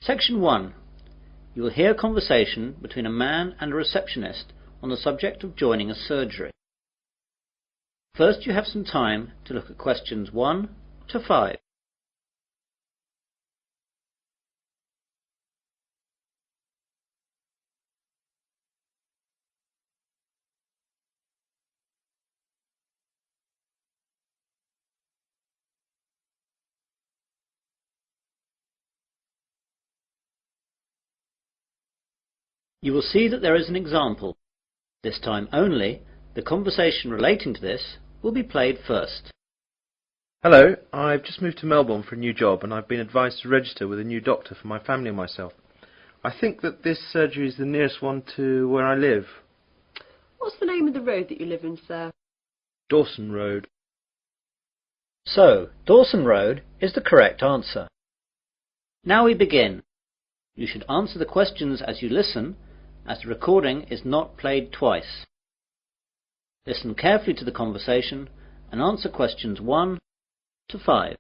Section 1. You will hear a conversation between a man and a receptionist on the subject of joining a surgery. First, you have some time to look at questions 1 to 5. You will see that there is an example. This time only, the conversation relating to this will be played first. Hello, I've just moved to Melbourne for a new job and I've been advised to register with a new doctor for my family and myself. I think that this surgery is the nearest one to where I live. What's the name of the road that you live in, sir? Dawson Road. So, Dawson Road is the correct answer. Now we begin. You should answer the questions as you listen, as the recording is not played twice. Listen carefully to the conversation and answer questions 1 to 5.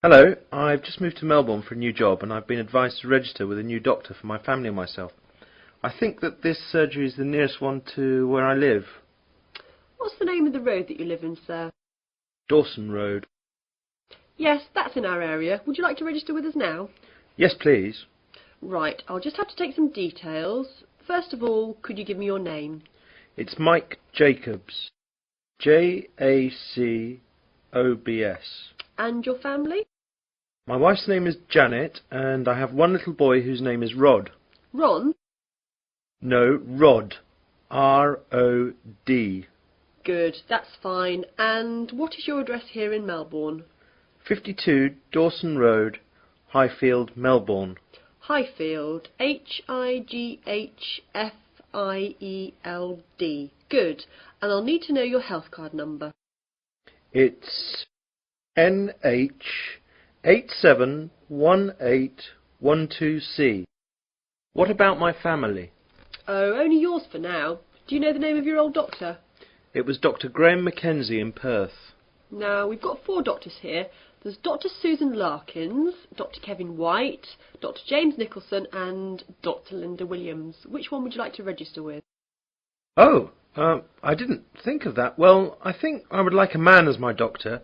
Hello, I've just moved to Melbourne for a new job and I've been advised to register with a new doctor for my family and myself. I think that this surgery is the nearest one to where I live. What's the name of the road that you live in, sir? Dawson Road. Yes, that's in our area. Would you like to register with us now? Yes, please. Right, I'll just have to take some details. First of all, could you give me your name? It's Mike Jacobs. Jacobs. And your family? My wife's name is Janet and I have one little boy whose name is Rod. Ron? No, Rod. R-O-D. Good, that's fine. And what is your address here in Melbourne? 52 Dawson Road, Highfield, Melbourne. Highfield, Highfield. Good. And I'll need to know your health card number. It's NH871812C. What about my family? Oh, only yours for now. Do you know the name of your old doctor? It was Dr. Graham Mackenzie in Perth. Now, we've got 4 doctors here. There's Dr. Susan Larkins, Dr. Kevin White, Dr. James Nicholson and Dr. Linda Williams. Which one would you like to register with? Oh, I didn't think of that. Well, I think I would like a man as my doctor.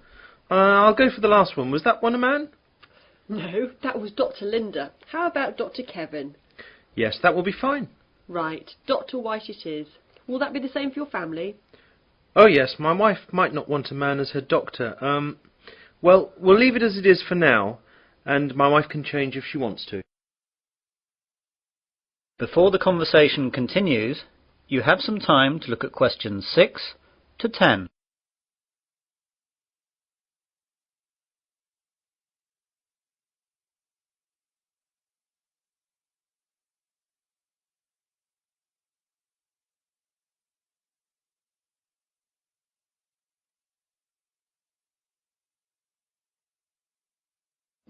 I'll go for the last one. Was that one a man? No, that was Dr. Linda. How about Dr. Kevin? Yes, that will be fine. Right, Dr. White it is. Will that be the same for your family? Oh yes, my wife might not want a man as her doctor. Well, we'll leave it as it is for now, and my wife can change if she wants to. Before the conversation continues, you have some time to look at questions 6 to 10.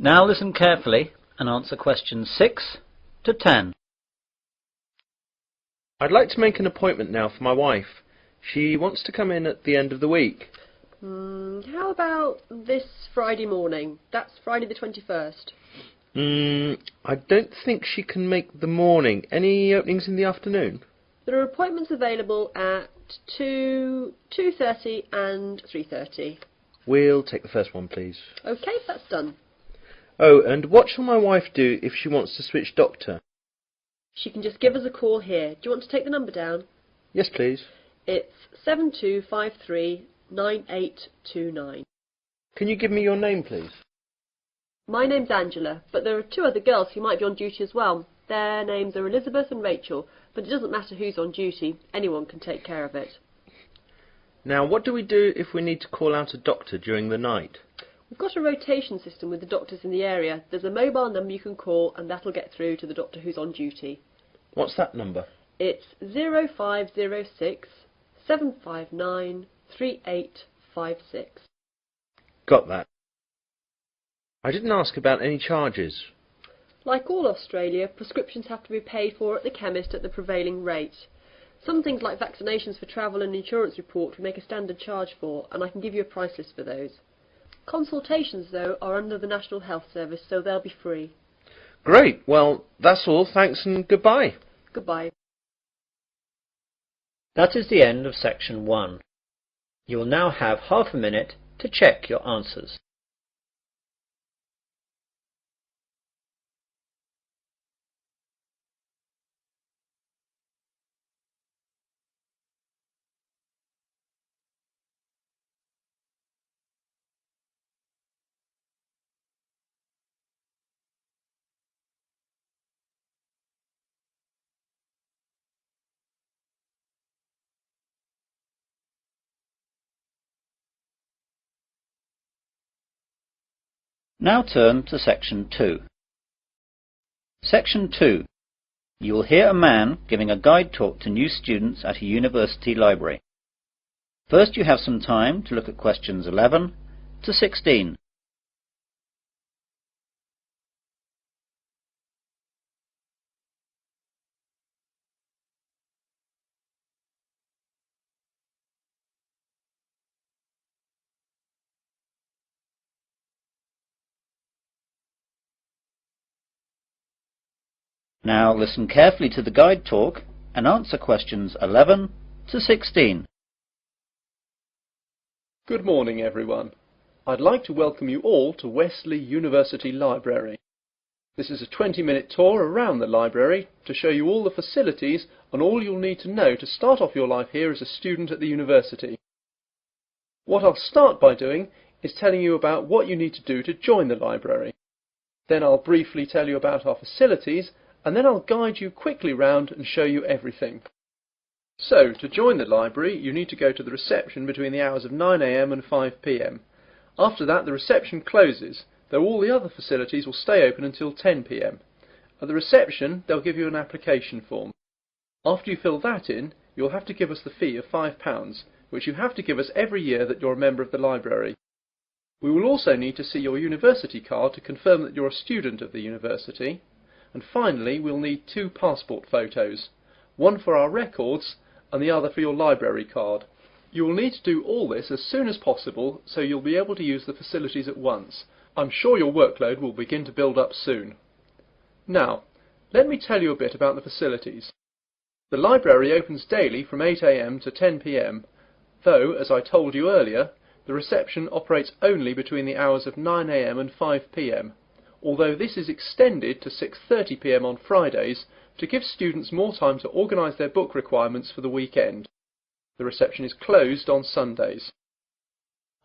Now listen carefully and answer questions 6 to 10. I'd like to make an appointment now for my wife. She wants to come in at the end of the week. How about this Friday morning? That's Friday the 21st. I don't think she can make the morning. Any openings in the afternoon? There are appointments available at 2, 2:30 and 3:30. We'll take the first one, please. OK, that's done. Oh, and what shall my wife do if she wants to switch doctor? She can just give us a call here. Do you want to take the number down? Yes, please. It's 72539829. Can you give me your name, please? My name's Angela, but there are 2 other girls who might be on duty as well. Their names are Elizabeth and Rachel, but it doesn't matter who's on duty. Anyone can take care of it. Now, what do we do if we need to call out a doctor during the night? We've got a rotation system with the doctors in the area. There's a mobile number you can call and that'll get through to the doctor who's on duty. What's that number? It's 0506 759 3856. Got that. I didn't ask about any charges. Like all Australia, prescriptions have to be paid for at the chemist at the prevailing rate. Some things like vaccinations for travel and insurance report we make a standard charge for, and I can give you a price list for those. Consultations, though, are under the National Health Service, so they'll be free. Great. Well, that's all. Thanks and goodbye. Goodbye. That is the end of section 1. You will now have half a minute to check your answers. Now turn to section 2. Section 2. You will hear a man giving a guide talk to new students at a university library. First you have some time to look at questions 11 to 16. Now listen carefully to the guide talk and answer questions 11 to 16. Good morning, everyone. I'd like to welcome you all to Wesley University Library. This is a 20-minute tour around the library to show you all the facilities and all you'll need to know to start off your life here as a student at the university. What I'll start by doing is telling you about what you need to do to join the library. Then I'll briefly tell you about our facilities, and then I'll guide you quickly round and show you everything. So, to join the library, you need to go to the reception between the hours of 9 AM and 5 PM. After that, the reception closes, though all the other facilities will stay open until 10 PM. At the reception, they'll give you an application form. After you fill that in, you'll have to give us the fee of £5, which you have to give us every year that you're a member of the library. We will also need to see your university card to confirm that you're a student of the university. And finally, we'll need 2 passport photos, one for our records and the other for your library card. You will need to do all this as soon as possible so you'll be able to use the facilities at once. I'm sure your workload will begin to build up soon. Now, let me tell you a bit about the facilities. The library opens daily from 8 AM to 10 PM, though, as I told you earlier, the reception operates only between the hours of 9 AM and 5 PM. Although this is extended to 6:30 PM on Fridays to give students more time to organise their book requirements for the weekend. The reception is closed on Sundays.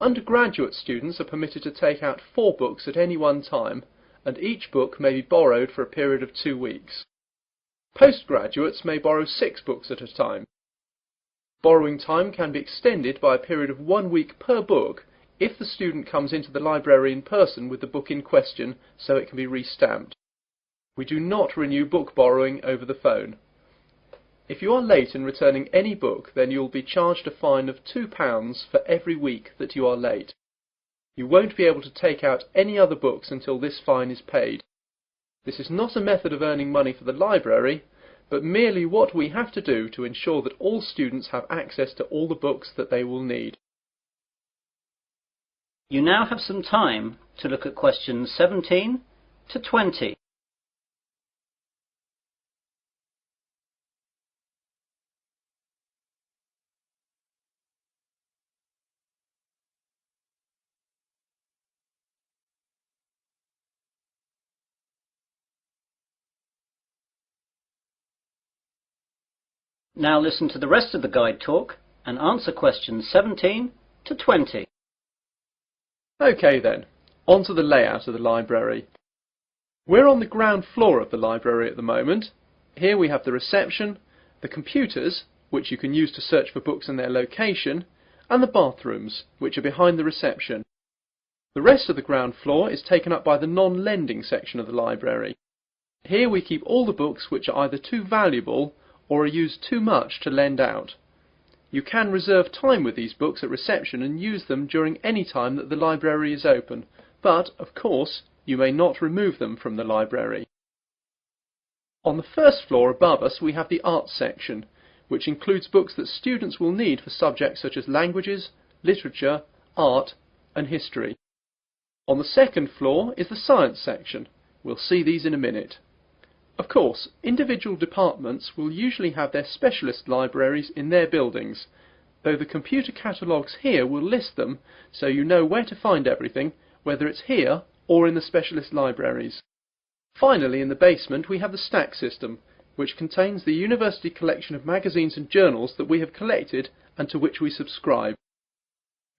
Undergraduate students are permitted to take out 4 books at any one time, and each book may be borrowed for a period of 2 weeks. Postgraduates may borrow 6 books at a time. Borrowing time can be extended by a period of 1 week per book if the student comes into the library in person with the book in question, so it can be re-stamped. We do not renew book borrowing over the phone. If you are late in returning any book, then you will be charged a fine of £2 for every week that you are late. You won't be able to take out any other books until this fine is paid. This is not a method of earning money for the library, but merely what we have to do to ensure that all students have access to all the books that they will need. You now have some time to look at questions 17 to 20. Now listen to the rest of the guide talk and answer questions 17 to 20. OK then, on to the layout of the library. We're on the ground floor of the library at the moment. Here we have the reception, the computers, which you can use to search for books and their location, and the bathrooms, which are behind the reception. The rest of the ground floor is taken up by the non-lending section of the library. Here we keep all the books which are either too valuable or are used too much to lend out. You can reserve time with these books at reception and use them during any time that the library is open, but, of course, you may not remove them from the library. On the first floor above us we have the arts section, which includes books that students will need for subjects such as languages, literature, art and history. On the second floor is the science section. We'll see these in a minute. Of course, individual departments will usually have their specialist libraries in their buildings, though the computer catalogues here will list them so you know where to find everything, whether it's here or in the specialist libraries. Finally, in the basement we have the stack system, which contains the university collection of magazines and journals that we have collected and to which we subscribe.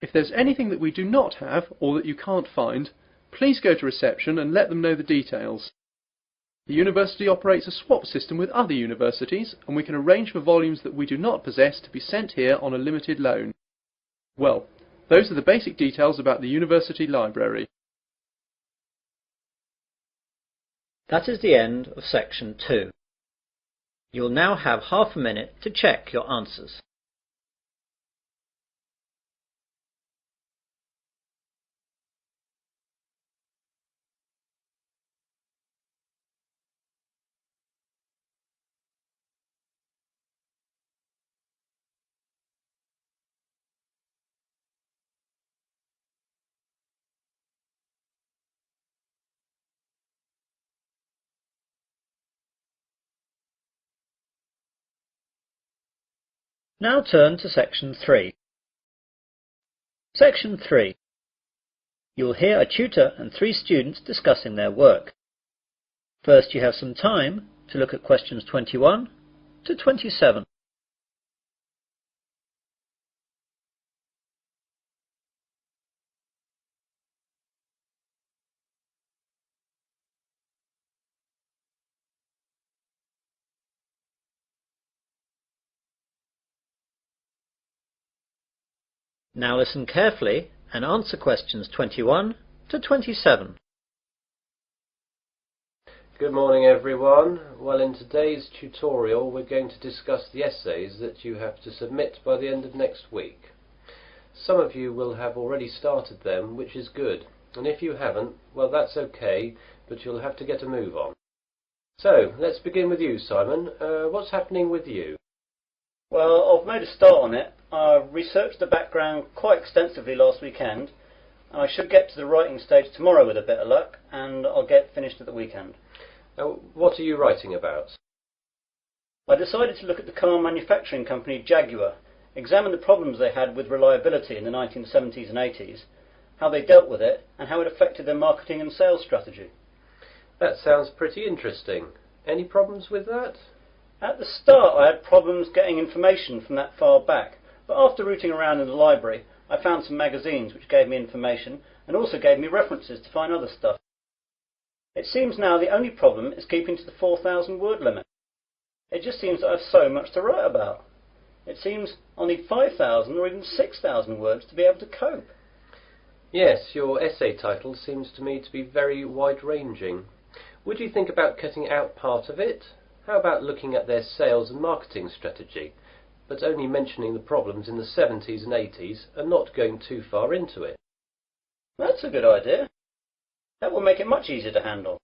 If there's anything that we do not have or that you can't find, please go to reception and let them know the details. The university operates a swap system with other universities, and we can arrange for volumes that we do not possess to be sent here on a limited loan. Well, those are the basic details about the university library. That is the end of section 2. You'll now have half a minute to check your answers. Now turn to section 3. Section 3. You will hear a tutor and 3 students discussing their work. First, you have some time to look at questions 21 to 27. Now listen carefully and answer questions 21 to 27. Good morning everyone. Well, in today's tutorial we're going to discuss the essays that you have to submit by the end of next week. Some of you will have already started them, which is good, and if you haven't, well that's okay, but you'll have to get a move on. So, let's begin with you, Simon. What's happening with you? Well, I've made a start on it. I researched the background quite extensively last weekend, and I should get to the writing stage tomorrow with a bit of luck, and I'll get finished at the weekend. What are you writing about? I decided to look at the car manufacturing company Jaguar, examine the problems they had with reliability in the 1970s and 80s, how they dealt with it, and how it affected their marketing and sales strategy. That sounds pretty interesting. Any problems with that? At the start I had problems getting information from that far back, but after rooting around in the library I found some magazines which gave me information and also gave me references to find other stuff. It seems now the only problem is keeping to the 4,000 word limit. It just seems that I have so much to write about. It seems I'll need 5,000 or even 6,000 words to be able to cope. Yes, your essay title seems to me to be very wide-ranging. Would you think about cutting out part of it? How about looking at their sales and marketing strategy, but only mentioning the problems in the 70s and 80s and not going too far into it? That's a good idea. That will make it much easier to handle.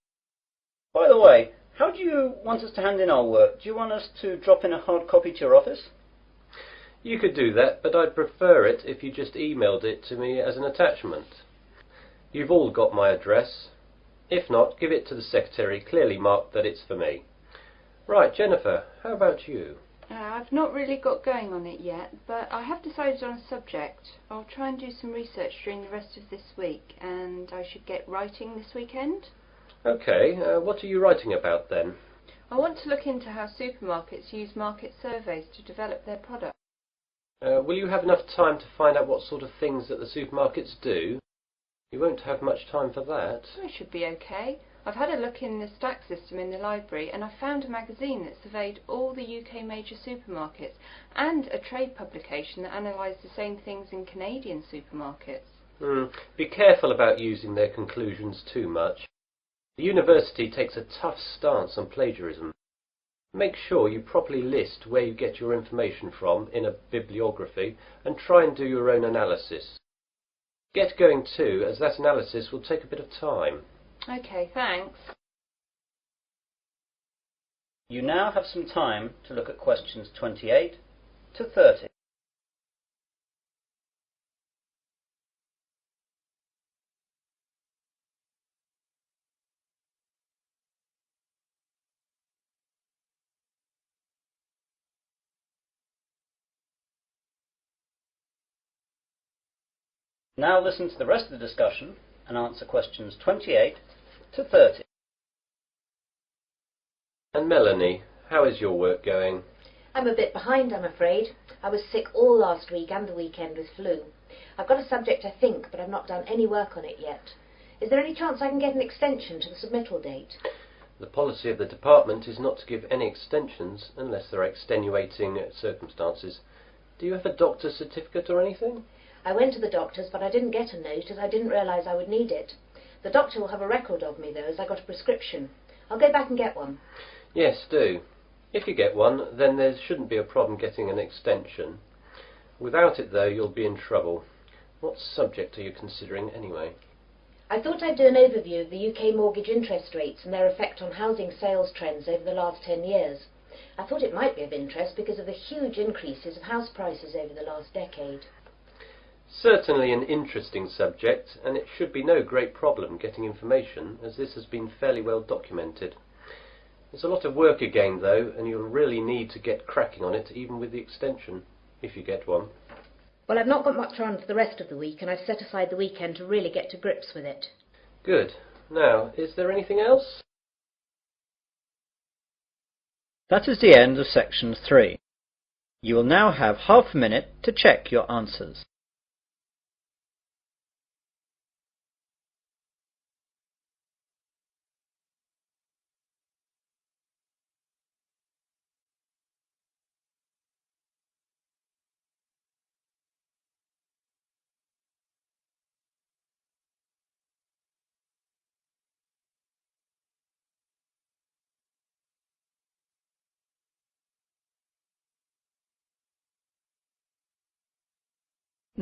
By the way, how do you want us to hand in our work? Do you want us to drop in a hard copy to your office? You could do that, but I'd prefer it if you just emailed it to me as an attachment. You've all got my address. If not, give it to the secretary, clearly marked that it's for me. Right, Jennifer, how about you? I've not really got going on it yet, but I have decided on a subject. I'll try and do some research during the rest of this week, and I should get writing this weekend. Okay, what are you writing about then? I want to look into how supermarkets use market surveys to develop their products. Will you have enough time to find out what sort of things that the supermarkets do? You won't have much time for that. I should be okay. I've had a look in the stack system in the library, and I found a magazine that surveyed all the UK major supermarkets and a trade publication that analysed the same things in Canadian supermarkets. Be careful about using their conclusions too much. The university takes a tough stance on plagiarism. Make sure you properly list where you get your information from in a bibliography and try and do your own analysis. Get going too, as that analysis will take a bit of time. Okay, thanks. You now have some time to look at questions 28 to 30. Now listen to the rest of the discussion and answer questions 28 to 30. And Melanie, how is your work going? I'm a bit behind, I'm afraid. I was sick all last week and the weekend with flu. I've got a subject, I think, but I've not done any work on it yet. Is there any chance I can get an extension to the submittal date? The policy of the department is not to give any extensions unless there are extenuating circumstances. Do you have a doctor's certificate or anything? I went to the doctor's, but I didn't get a note as I didn't realise I would need it. The doctor will have a record of me, though, as I got a prescription. I'll go back and get one. Yes, do. If you get one, then there shouldn't be a problem getting an extension. Without it, though, you'll be in trouble. What subject are you considering, anyway? I thought I'd do an overview of the UK mortgage interest rates and their effect on housing sales trends over the last 10 years. I thought it might be of interest because of the huge increases of house prices over the last decade. Certainly an interesting subject, and it should be no great problem getting information, as this has been fairly well documented. There's a lot of work again, though, and you'll really need to get cracking on it, even with the extension, if you get one. Well, I've not got much on for the rest of the week, and I've set aside the weekend to really get to grips with it. Good. Now, is there anything else? That is the end of section 3. You will now have half a minute to check your answers.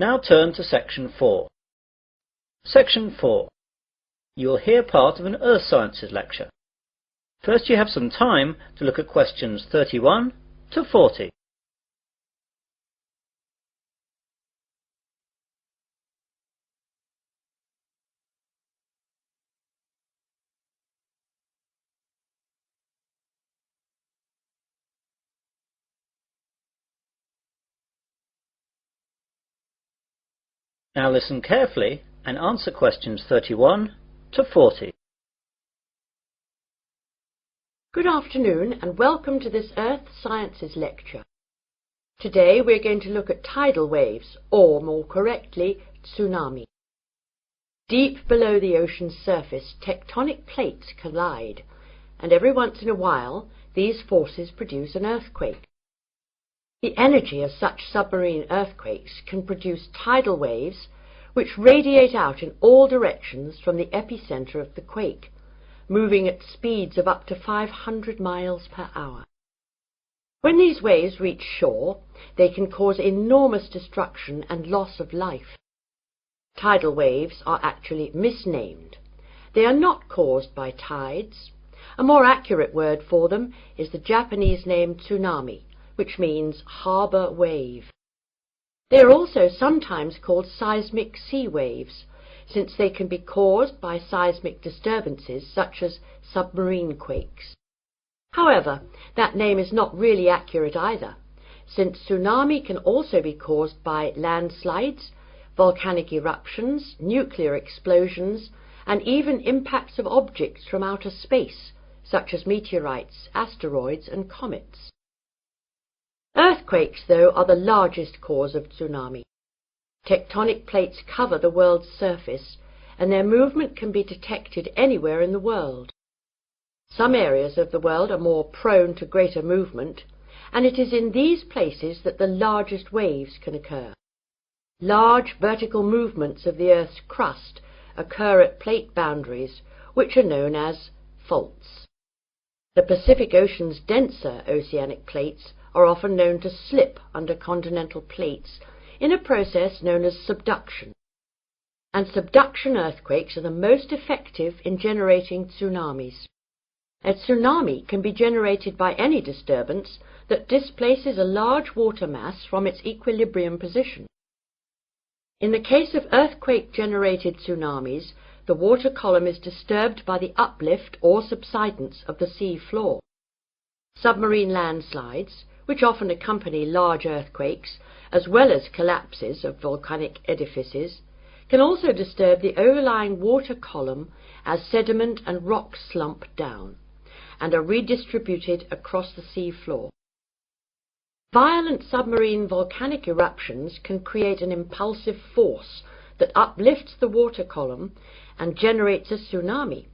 Now turn to section 4. Section 4. You will hear part of an Earth Sciences lecture. First you have some time to look at questions 31 to 40. Now listen carefully and answer questions 31 to 40. Good afternoon and welcome to this Earth Sciences lecture. Today we're going to look at tidal waves, or more correctly, tsunami. Deep below the ocean's surface, tectonic plates collide, and every once in a while these forces produce an earthquake. The energy of such submarine earthquakes can produce tidal waves which radiate out in all directions from the epicenter of the quake, moving at speeds of up to 500 miles per hour. When these waves reach shore, they can cause enormous destruction and loss of life. Tidal waves are actually misnamed. They are not caused by tides. A more accurate word for them is the Japanese name tsunami, which means harbour wave. They are also sometimes called seismic sea waves, since they can be caused by seismic disturbances such as submarine quakes. However, that name is not really accurate either, since tsunami can also be caused by landslides, volcanic eruptions, nuclear explosions, and even impacts of objects from outer space, such as meteorites, asteroids, and comets. Earthquakes, though, are the largest cause of tsunami. Tectonic plates cover the world's surface, and their movement can be detected anywhere in the world. Some areas of the world are more prone to greater movement, and it is in these places that the largest waves can occur. Large vertical movements of the Earth's crust occur at plate boundaries, which are known as faults. The Pacific Ocean's denser oceanic plates are often known to slip under continental plates in a process known as subduction. And subduction earthquakes are the most effective in generating tsunamis. A tsunami can be generated by any disturbance that displaces a large water mass from its equilibrium position. In the case of earthquake-generated tsunamis, the water column is disturbed by the uplift or subsidence of the sea floor. Submarine landslides, which often accompany large earthquakes, as well as collapses of volcanic edifices, can also disturb the overlying water column as sediment and rocks slump down and are redistributed across the sea floor. Violent submarine volcanic eruptions can create an impulsive force that uplifts the water column and generates a tsunami.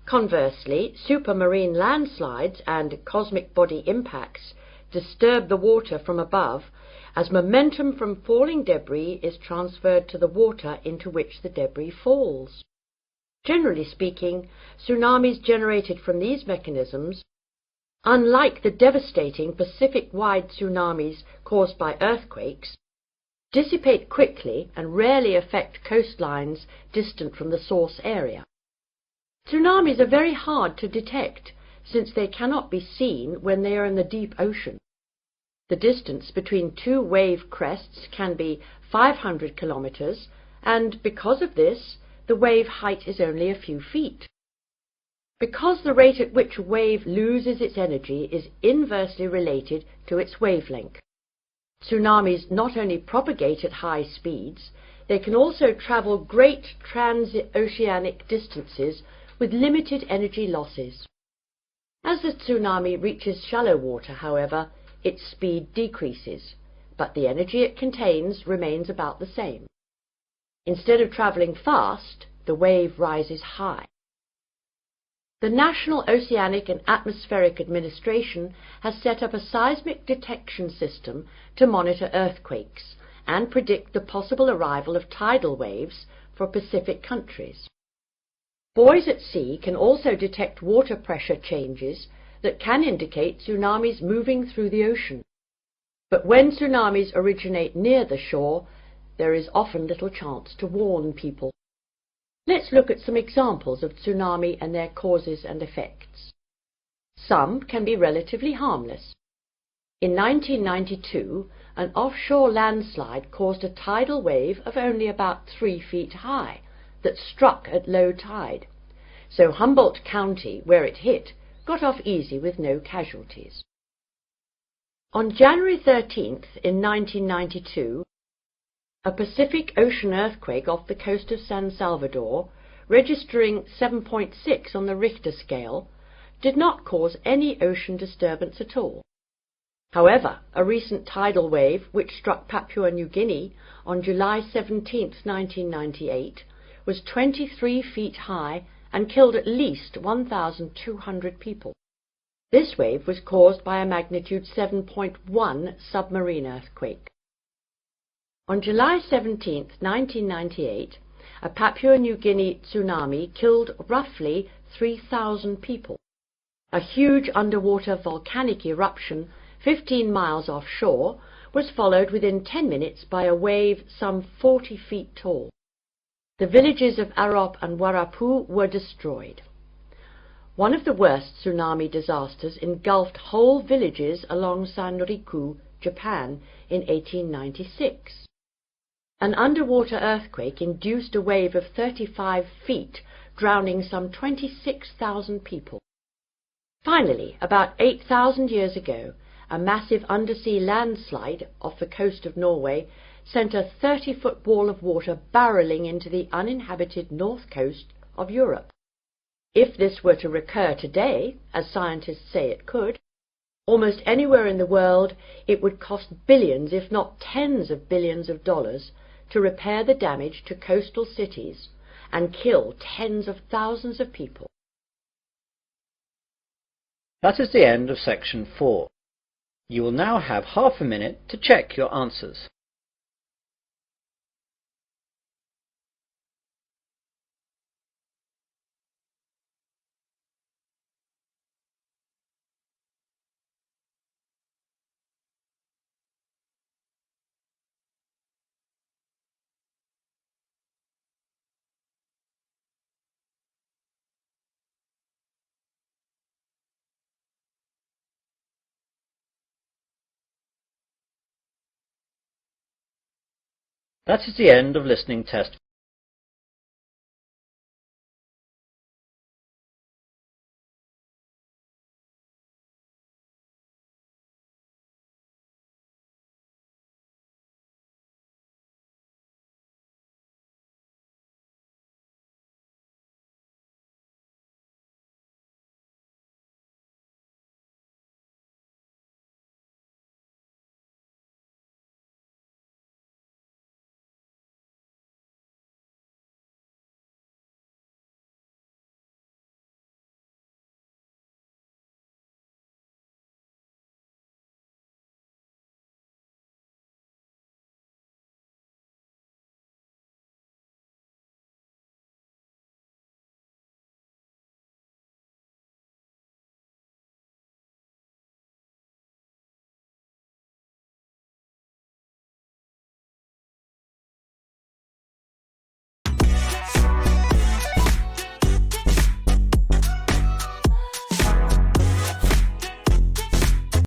Conversely, supermarine landslides and cosmic body impacts disturb the water from above as momentum from falling debris is transferred to the water into which the debris falls. Generally speaking, tsunamis generated from these mechanisms, unlike the devastating Pacific-wide tsunamis caused by earthquakes, dissipate quickly and rarely affect coastlines distant from the source area. Tsunamis are very hard to detect since they cannot be seen when they are in the deep ocean. The distance between two wave crests can be 500 kilometers, and because of this, the wave height is only a few feet. Because the rate at which a wave loses its energy is inversely related to its wavelength. Tsunamis not only propagate at high speeds, they can also travel great transoceanic distances with limited energy losses. As the tsunami reaches shallow water, however, its speed decreases, but the energy it contains remains about the same. Instead of travelling fast, the wave rises high. The National Oceanic and Atmospheric Administration has set up a seismic detection system to monitor earthquakes and predict the possible arrival of tidal waves for Pacific countries. Buoys at sea can also detect water pressure changes that can indicate tsunamis moving through the ocean. But when tsunamis originate near the shore, there is often little chance to warn people. Let's look at some examples of tsunami and their causes and effects. Some can be relatively harmless. In 1992, an offshore landslide caused a tidal wave of only about 3 feet high that struck at low tide. So Humboldt County, where it hit, got off easy with no casualties. On January 13th in 1992, a Pacific Ocean earthquake off the coast of San Salvador, registering 7.6 on the Richter scale, did not cause any ocean disturbance at all. However, a recent tidal wave which struck Papua New Guinea on July 17, 1998, was 23 feet high and killed at least 1,200 people. This wave was caused by a magnitude 7.1 submarine earthquake. On July 17, 1998, a Papua New Guinea tsunami killed roughly 3,000 people. A huge underwater volcanic eruption 15 miles offshore was followed within 10 minutes by a wave some 40 feet tall. The villages of Arop and Warapu were destroyed. One of the worst tsunami disasters engulfed whole villages along Sanriku, Japan, in 1896. An underwater earthquake induced a wave of 35 feet, drowning some 26,000 people. Finally, about 8,000 years ago, a massive undersea landslide off the coast of Norway sent a 30-foot wall of water barreling into the uninhabited north coast of Europe. If this were to recur today, as scientists say it could, almost anywhere in the world, it would cost billions, if not tens of billions of dollars, to repair the damage to coastal cities and kill tens of thousands of people. That is the end of section 4. You will now have half a minute to check your answers. That is the end of listening test